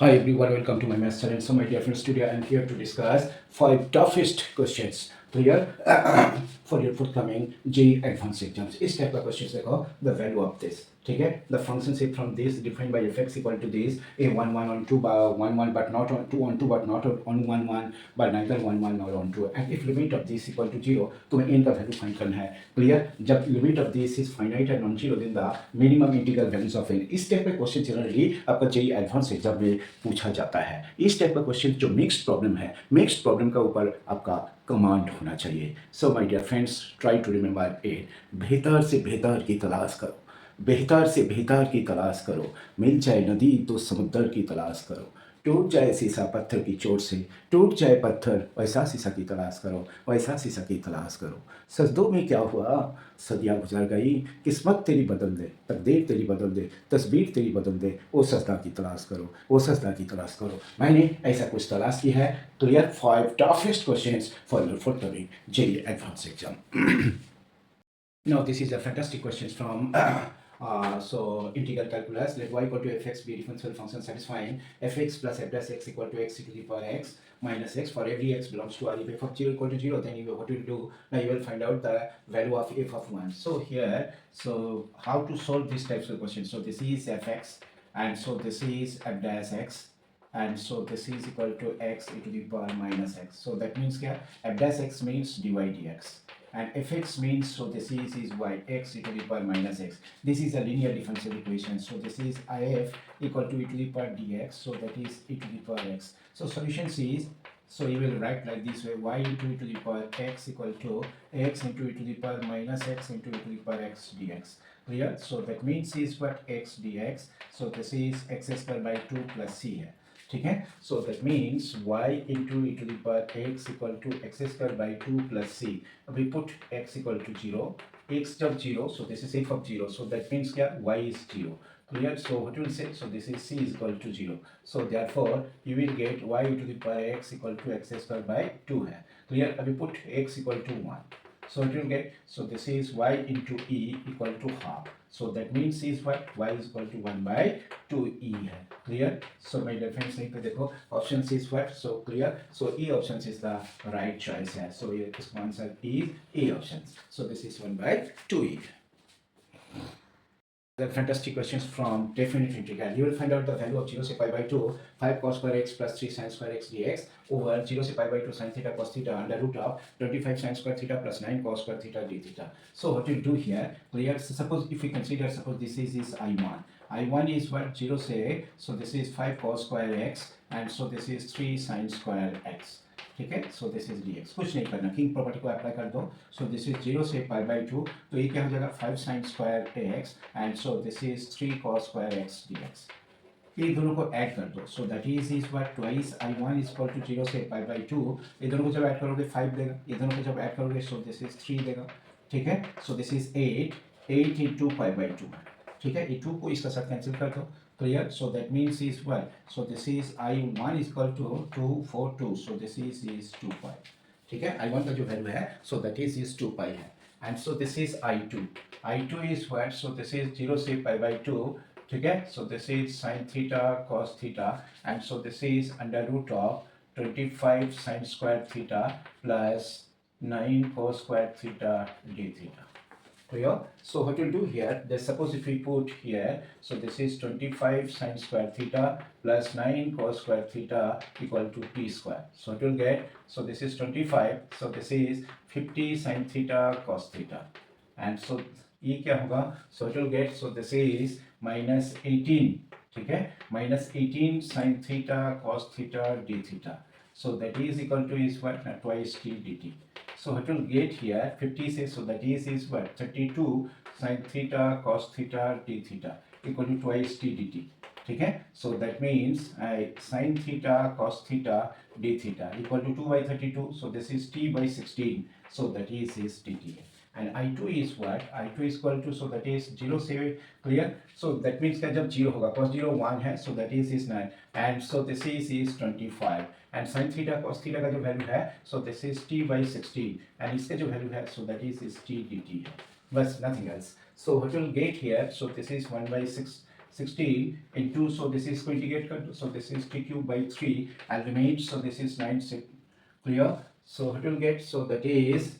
Hi everyone, welcome to my master and so my dear friends. Today I am here to discuss 5 toughest questions clear for your forthcoming JEE Advanced exams. इस type का question देखो, the value of this, ठीक है, the function shape from this defined by fx equal to this a11 on 2 by 11 but not on 2 on 2 but not on 11 but neither 11 nor on 2 and if limit of this equal to 0 तुम्हें n का value find करना है clear. जब limit of this is finite and non zero then the minimum integral values of n. इस type का question generally आपका JEE advance exam में पूछा जाता है. इस टाइप का क्वेश्चन जो मिक्स्ड प्रॉब्लम है, मिक्स्ड प्रॉब्लम का ऊपर आपका कमांड होना चाहिए. So my dear friends, try to remember it. बेहतर से बेहतर की तलाश करो, बेहतर से बेहतर की तलाश करो. मिल जाए नदी तो समुद्र की तलाश करो. टूट जाए शीशा पत्थर की चोट से, टूट जाए पत्थर वैसा शीशा की तलाश करो, वैसा शीशा की तलाश करो. सजदों में क्या हुआ, सदियाँ गुजर गई, किस्मत तेरी बदल दे, तकदीर तेरी बदल दे, तस्वीर तेरी बदल दे, वो सजदा की तलाश करो, वो सजदा की तलाश करो. मैंने ऐसा कुछ तलाश की है. Clear 5 toughest questions for your forthcoming JEE Advanced exam. Now this is a fantastic question from so integral calculus. Let y equal to fx be a differential function satisfying fx plus f dash x equal to x e to the power x minus x for every x belongs to R. If f of 0 equal to 0, then what you will do, now you will find out the value of f of 1. So here, so how to solve these types of questions? So this is fx and so this is f dash x and so this is equal to x e to the power minus x. So that means kya? F dash x means dy dx and fx means, so this is y, x e to the power minus x. This is a linear differential equation. So this is if equal to e to the power dx, so that is e to the power x. So solution is, so you will write like this way, y into e to the power x equal to x into e to the power minus x into e to the power x dx. Clear? So that means is what, x dx. So this is x square by 2 plus c here. ठीक है. So that means y into e to the power x equal to x square by 2 plus c. We put x equal to 0, x जब 0, so this is f of 0, so that means क्या, y is 0. Clear? So what you will say, so this is c is equal to 0. So therefore you will get y to the power x equal to x square by 2 है. Clear? अभी put x equal to 1. So it will get, so this is y into e equal to half. So that means is what, y is equal to 1 by 2e है. Clear? So my dear friends, यहीं पे देखो options is what, so clear. So e options is the right choice है. So इसका answer is e options. So this is 1 by 2e. The fantastic questions from definite integral. You will find out the value of 0 से pi by 2 5 cos square x plus 3 sin square x dx over 0 से pi by 2 sin theta cos theta under root of 25 sin square theta plus 9 cos square theta d theta. So what you do here, clear. So suppose if we consider, suppose this is I1. I1 is what, 0 से, so this is 5 cos square x and so this is 3 sin square x. ठीक है. So this is dx. कुछ नहीं करना, king property को apply कर दो. सो this is 0 से पाई बाई 2, तो ये क्या हो जाएगा, 5 sine square x and so this is 3 cos square x dx. ये दोनों को ऐड कर दो. So that is what, twice i1 is equal to 0 से पाई बाई 2. ये दोनों को जब ऐड करोगे 5 देगा, ये दोनों को जब ऐड करोगे सो दिस इज 3 देगा. ठीक है. So this is 8 into pi by 2. ठीक है. ये 2 को इसका साथ कैंसिल कर दो. Clear? So that means is what? So this is I1 is equal to 242. So this is 2 pi. ठीक है. I1 का जो वैल्यू है, so that is 2 pi है. And so this is I2. I2 is what? So this is 0 से pi by 2. ठीक है. So this is sin theta cos theta and so this is under root of 25 sin square theta plus 9 cos square theta d theta. Clear? So what you'll do here, let's suppose if we put here, so this is 25 sin square theta plus 9 cos square theta equal to t square. So it will get, so this is 25, so this is 50 sin theta cos theta. And so ये क्या होगा, so it will get, so this is minus 18, ठीक है, minus 18 sin theta cos theta d theta. So that is equal to is what, twice t dt. So it will get here 50 से, so that is what, 32 sin theta cos theta d theta equal to twice t dt. ठीक है. So that means sin theta cos theta d theta equal to 2 by 32. So this is t by 16. So that is dt. And I2 is what? I2 is equal to, so that is 0 से, clear. So that means क्या, जब 0 होगा, cos 0 1 है, so that is 9 and so this is 25 and sin theta cos theta का जो value है, so this is t by 16 and इसका जो वैल्यू है, so that is t dt है, बस nothing else. So what will get here, so this is 1 by 6 16 into, so this is को integrate कर दो, so this is t cube by 3 and remains, so this is 9, clear? So what you'll get, so that is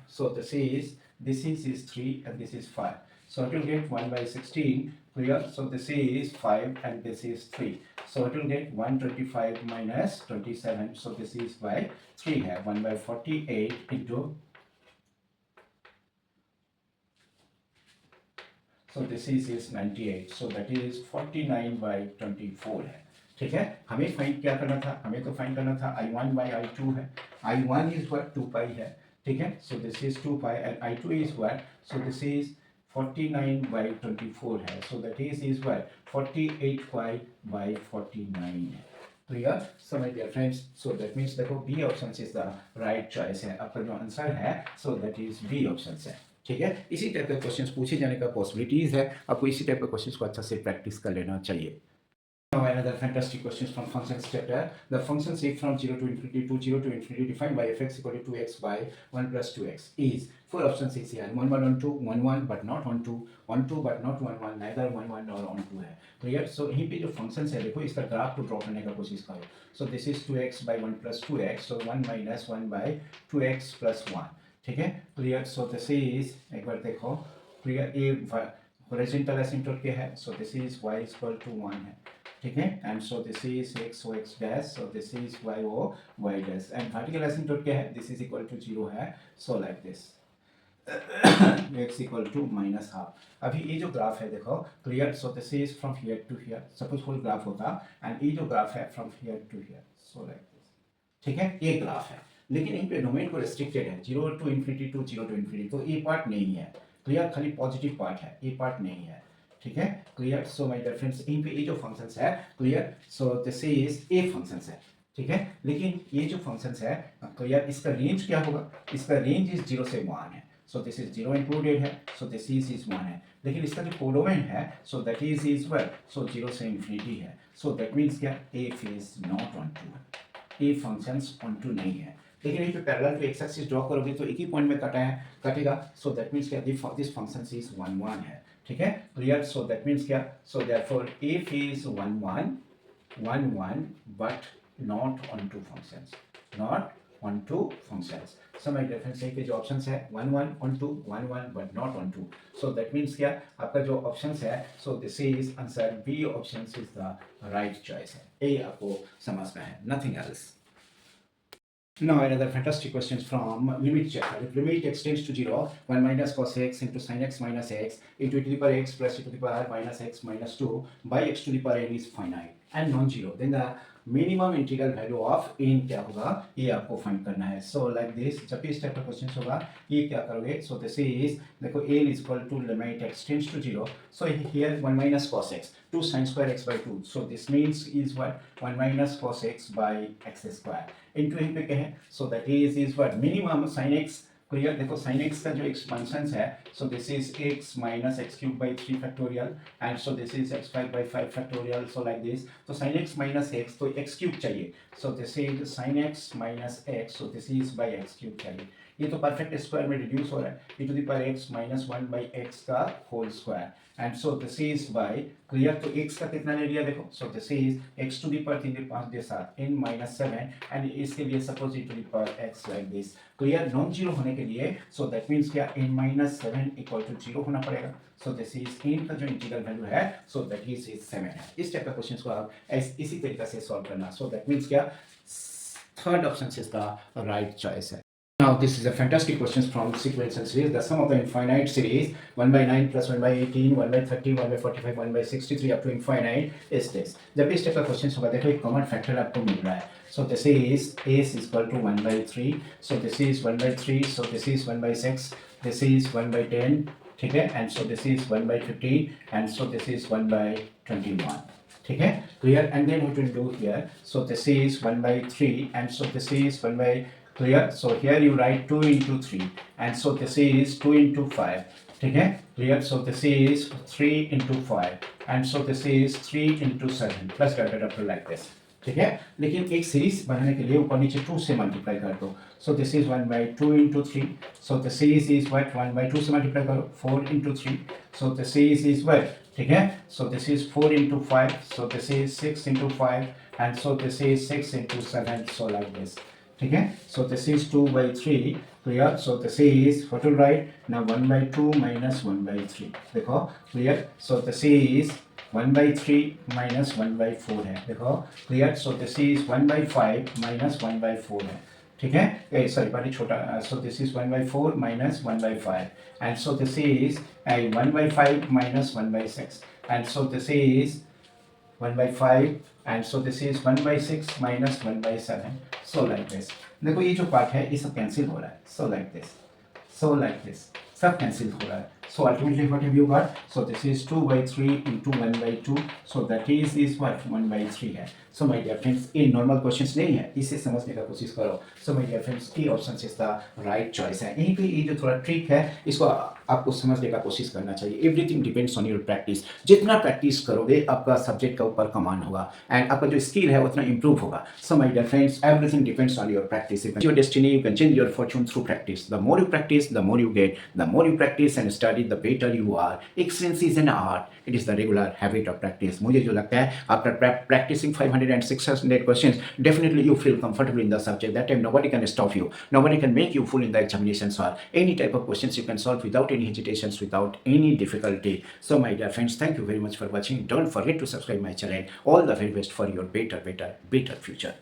so this is 3 and this is 5. So it will get 1 by 16, clear? So this is 5 and this is 3. So it will get 125 minus 27. So this is by 3 है, 1 by 48 into, so this is 98. So that is 49 by 24 है, ठीक है? हमें find क्या करना था, हमें तो फाइंड करना था I1 by I2 है, I1 is what 2 pi है, ठीक है? So this is 2 pi and I2 is what, so this is 49 by 24 है, so that is what 48 pi by 49 है, clear? So my dear friends, so that means देखो B option is the right choice है, आपका जो answer है, so that is B option है, ठीक है? इसी टाइप के क्वेश्चंस पूछे जाने का पॉसिबिलिटीज है, आपको इसी टाइप के क्वेश्चंस को अच्छा से प्रैक्टिस कर लेना चाहिए। Now another fantastic questions from functions chapter. The function shape from 0 to infinity to 0 to infinity defined by fx equal to 2x by 1 plus 2x is, four options is here, 1 1 1 2 1 1 but not 1 2 1 2 but not 1 1 neither 1 1 nor 1 2 है, clear? So यहीं पे जो functions है देखो इसका graph को draw करने का कोशिश करो। So this is 2x by 1 plus 2x, so 1 minus 1 by 2x plus 1, ठीक है? Clear? So this is, एक बार देखो, clear? ये horizontal asymptote क्या है? So this is y is equal to 1 है, ठीक है? And so this is x o x dash, so this is y o y dash, and vertical asymptote क्या है? This is equal to 0 है, so like this x equal to minus half. अभी ये जो graph है देखो, clear? So this is from here to here, suppose whole graph होता, and ये जो ग्राफ है from here to here, so like this, ठीक है? ये ग्राफ है, लेकिन यहीं पे डोमेन को restricted है 0 to infinity to 0 to infinity, तो ये पार्ट नहीं है, क्लियर? खाली पॉजिटिव पार्ट है, ये पार्ट नहीं है, ठीक है? Clear? So my dear friends, यहीं पे ये जो फंक्शंस है, clear? So this is a functions है, ठीक है? लेकिन ये जो फंक्शंस है, क्लियर, इसका रेंज क्या होगा? इसका रेंज इज 0 से 1 है, सो दिस इज 0 इंक्लूडेड है, सो दिस इज 1 है, लेकिन इसका जो कोडोमेन है, so that is well, so 0 से इन्फिनिटी है, सो दैट मीन्स क्या, F is not onto, a functions onto नहीं है, लेकिन यहीं पे पैरेलल पे एक्स एक्सिस ड्रॉ करोगे तो एक ही पॉइंट में कटेगा, सो दैट मीन्स क्या, दिस फंक्शंस इज 1 1 है, ठीक है? क्लियर? सो दैट मीन्स क्या, so therefore F is 1 1 1 1 but not onto functions, not onto functions. So my dear friends, के जो ऑप्शंस है 1 1 onto 1 1 but not onto, so that means क्या, आपका जो options है, so this is answer B options is the right choice है, ये आपको समझना है, nothing else. Now another fantastic questions from limit chapter. If limit x tends to 0, 1 minus cos x into sin x minus x into e to the power x plus e to the power minus x minus 2 by x to the power n is finite and non-zero, then the minimum integral value of n क्या होगा, ये आपको find करना है। So like this, जब भी इस type का क्वेश्चन होगा, ये क्या करोगे, सो दिस इज, देखो n is equal to limit x tends to 0, so here 1 minus cos x 2 sin square x by 2, so this means is what 1 minus cos x by x square into यहीं पे क्या है, so that is what minimum sin x, clear? देखो sin x का जो expansion है, so this is x minus x cube by 3 factorial and so this is x5 by 5 factorial, so like this, तो sin x minus x, तो x cube चाहिए, सो this is sin x minus x, so this is by x cube चाहिए, ये तो perfect square में reduce हो रहा है, e to the power x minus 1 by x का whole square and so this is by, clear? तो x का कितना ले लिया देखो, so this is x to the power 3 के 5 के साथ n माइनस 7 एंड इसके लिए suppose e to the power x like this, clear? Non zero होने के लिए, सो दैट मीन्स क्या, n माइनस 7 इक्वल टू 0 होना पड़ेगा, सो दिस इज n का जो इंटीग्रल वैल्यू है, सो दैट इज 7 है। इस टाइप का क्वेश्चन को आप इसी तरीके से सॉल्व करना, सो दैट मीन्स क्या, third option is the right choice है। Now this is a fantastic questions from sequential series. The sum of the infinite series 1 by 9 plus 1 by 18, 1 by 30, 1 by 45, 1 by 63 up to infinite is this. जब इस type का question होगा, देखो एक common factor आपको मिल रहा है, so this is a is equal to 1 by 3, so this is 1 by 3, so this is 1 by 6, this is 1 by 10, ठीक है? and so this is 1 by 15 and so this is 1 by 21, ठीक है? clear? and then what we do here, so this is 1 by 3 and so this is 1 by, clear? so here you write 2 into 3 and so this is 2 into 5, ठीक है? clear? so this is 3 into 5 and so this is 3 into 7 plus bracket up to like this, ठीक है? लेकिन एक series बनाने के लिए ऊपर नीचे 2 से मल्टीप्लाई कर दो, सो this is 1 by 2 into 3, so this is what 1 by 2 से मल्टीप्लाई करो 4 into 3, so this is what ठीक है. So this is 4 into 5, so this is 6 into 5, and so this is 6 into 7, so like this. ठीक है. So this is 2 by 3, clear. So this is what to write now, 1 by 2 minus 1 by 3. देखो, clear. So this is 1 by 3 minus 1 by 4 है. देखो, clear. So this is 1 by 5 minus 1 by 4 है. ठीक है. Sorry, बड़ी छोटा. So this is 1 by 4 minus 1 by 5, and so this is 1 by 5 minus 1 by 6, and so this is 1 by 5, and so this is 1 by 6 minus 1 by 7, so like this. देखो ये जो part है ये सब कैंसिल हो रहा है, so like this, so like this, सब कैंसिल हो रहा है. So ultimately what have you got? So this is 2 by 3 into 1 by 2, so that is what 1 by 3 है. So my dear friends, ये normal questions नहीं है, इसे समझने का कोशिश करो. So my dear friends, ये option is the right choice है. यहीं पे ये जो थोड़ा ट्रिक है इसको आपको समझने का कोशिश करना चाहिए. Everything depends on your practice. जितना प्रैक्टिस करोगे आपका सब्जेक्ट का ऊपर कमांड होगा एंड आपका जो स्किल है उतना इंप्रूव होगा. So my dear friends, everything depends on your practice. Your destiny, you can change your fortune through practice. The more you practice, the more you get. The more you practice and study, the better you are. Excellence is an art, it is the regular habit of practice. मुझे जो लगता है after practising 500 and 600 questions, definitely you feel comfortable in the subject. That time nobody can stop you, nobody can make you fool in the examinations or any type of questions you can solve without any hesitations, without any difficulty. So my dear friends, thank you very much for watching. Don't forget to subscribe my channel. All the very best for your better future.